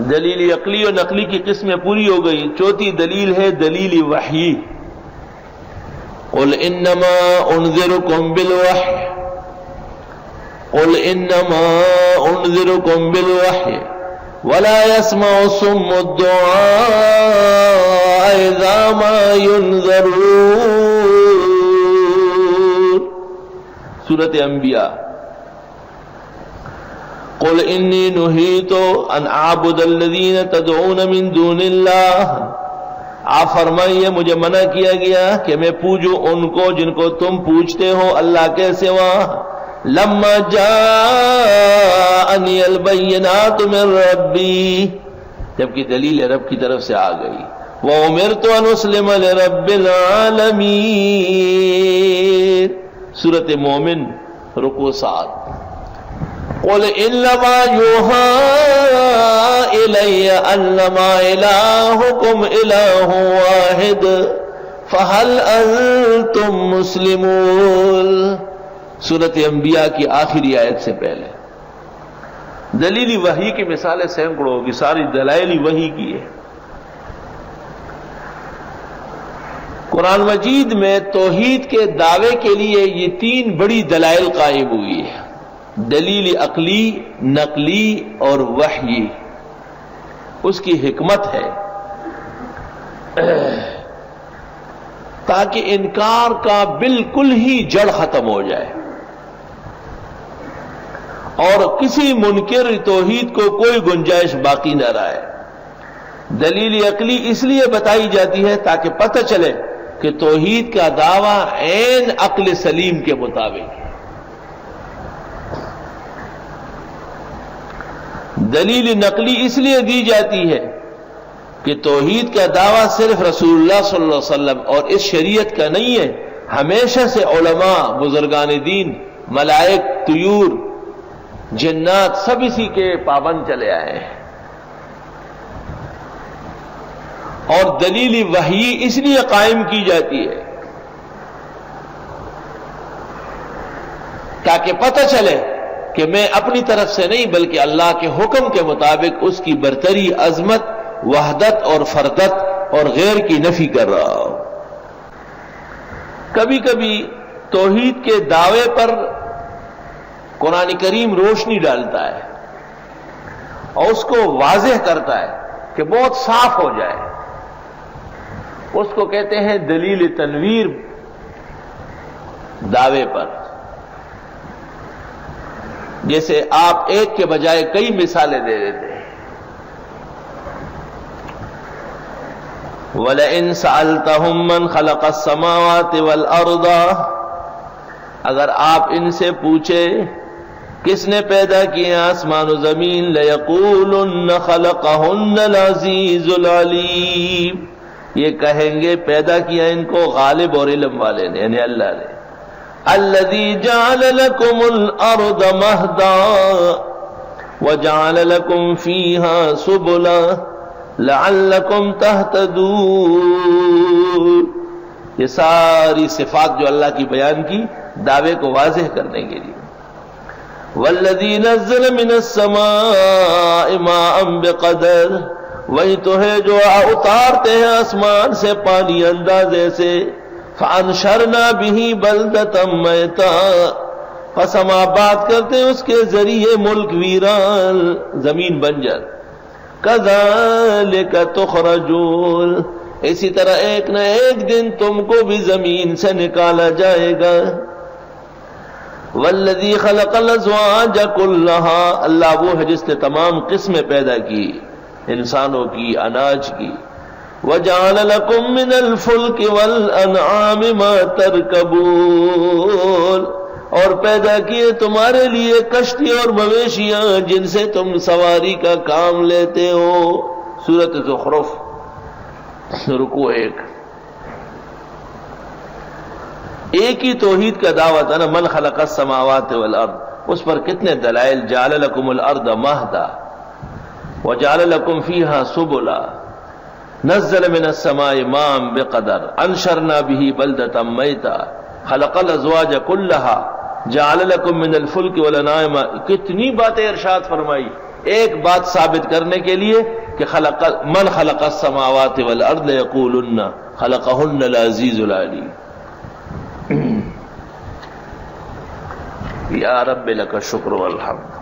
دلیل عقلی اور نقلی کی قسمیں پوری ہو گئی. چوتھی دلیل ہے دلیل وحی. قل انما انذرکم بالوحی، قل انما انذرکم بالوحی ولا يسمع الصم الدعاء اذا ما ينذرون. سورۃ انبیاء. قل انی نہیت ان اعبد الذین تدعون من دون اللہ، آپ فرمائیے مجھے منع کیا گیا کہ میں پوجوں ان کو جن کو تم پوجتے ہو اللہ کے سوا. لما جاءنی البینات من ربی، جبکہ دلیل رب کی طرف سے آ گئی. وامرت ان اسلم لرب العالمین. سورۃ مومن رکوع 7. قل انما یوحی الی انما الہکم الہ واحد فہل انتم مسلمون. سورۃ انبیاء کی آخری آیت سے پہلے. دلیلی وحی کی مثالیں سینکڑوں ہوگی، ساری دلائل وحی کی ہے. قرآن مجید میں توحید کے دعوے کے لیے یہ 3 بڑی دلائل قائم ہوئی ہے، دلیل عقلی، نقلی اور وحی. اس کی حکمت ہے تاکہ انکار کا بالکل ہی جڑ ختم ہو جائے اور کسی منکر توحید کو کوئی گنجائش باقی نہ رہے. دلیل عقلی اس لیے بتائی جاتی ہے تاکہ پتہ چلے کہ توحید کا دعویٰ عین عقل سلیم کے مطابق ہے. دلیل نقلی اس لیے دی جاتی ہے کہ توحید کا دعویٰ صرف رسول اللہ صلی اللہ علیہ وسلم اور اس شریعت کا نہیں ہے، ہمیشہ سے علماء، بزرگان دین، ملائک، طیور، جنات سب اسی کے پابند چلے آئے ہیں. اور دلیل وحی اس لیے قائم کی جاتی ہے تاکہ پتہ چلے کہ میں اپنی طرف سے نہیں بلکہ اللہ کے حکم کے مطابق اس کی برتری، عظمت، وحدت اور فردت اور غیر کی نفی کر رہا ہوں. کبھی کبھی توحید کے دعوے پر قرآن کریم روشنی ڈالتا ہے اور اس کو واضح کرتا ہے کہ بہت صاف ہو جائے. اس کو کہتے ہیں دلیل تنویر دعوے پر. جیسے آپ ایک کے بجائے کئی مثالیں دے دیتے ہیں. وَلَئِن سَأَلْتَهُم مَّنْ خَلَقَ السَّمَاوَاتِ وَالْأَرْضَ، اگر آپ ان سے پوچھے کس نے پیدا کیے آسمان و زمین، لَيَقُولُنَّ خَلَقَهُنَّ الْعَزِيزُ الْعَلِيمُ، یہ کہیں گے پیدا کیا ان کو غالب اور علم والے نے، یعنی اللہ نے. الذي جعل لكم الارض مهدا وجعل لكم فيها سبلا لعلكم تهتدون. یہ ساری صفات جو اللہ کی بیان کی دعوے کو واضح کرنے کے لیے. والذي نزل من السماء ماء بقدر، وہی تو ہے جو اتارتے ہیں آسمان سے پانی اندازے سے. فَأَنشَرْنَا بِهِ بَلْدَةً مَيْتًا، پس ہم آباد کرتے ہیں اس کے ذریعے ملک ویران، زمین بنجر. كَذَلِكَ تُخْرَجُونَ، اسی طرح ایک نہ ایک دن تم کو بھی زمین سے نکالا جائے گا. وَالَّذِي خَلَقَ الْأَزْوَاجَ كُلَّهَا، اللہ وہ ہے جس نے تمام قسمیں پیدا کی، انسانوں کی، اناج کی. وَجَعَلَ لَكُم مِّنَ الْفُلْكِ وَالْأَنْعَامِ مَا تَرْكَبُونَ، اور پیدا کیے تمہارے لیے کشتی اور مویشیاں جن سے تم سواری کا کام لیتے ہو. سورۃ زخرف رکوع 1. ایک ہی توحید کا دعویٰ تھا نا، من خلق السماوات والارض، اس پر کتنے دلائل. جعل لکم الارض مہدا وجعل لکم فیہا سبلا نزل من السماء ماء بقدر انشرنا به بلدة میتا خلق الازواج كلها جعل لكم من الفلك والانعام. کتنی باتیں ارشاد فرمائی. ایک بات ثابت کرنے کے لیے کہ من خلق السماوات والارض لیقولن خلقہن العزیز العلیم. یا رب لک الشکر والحمد.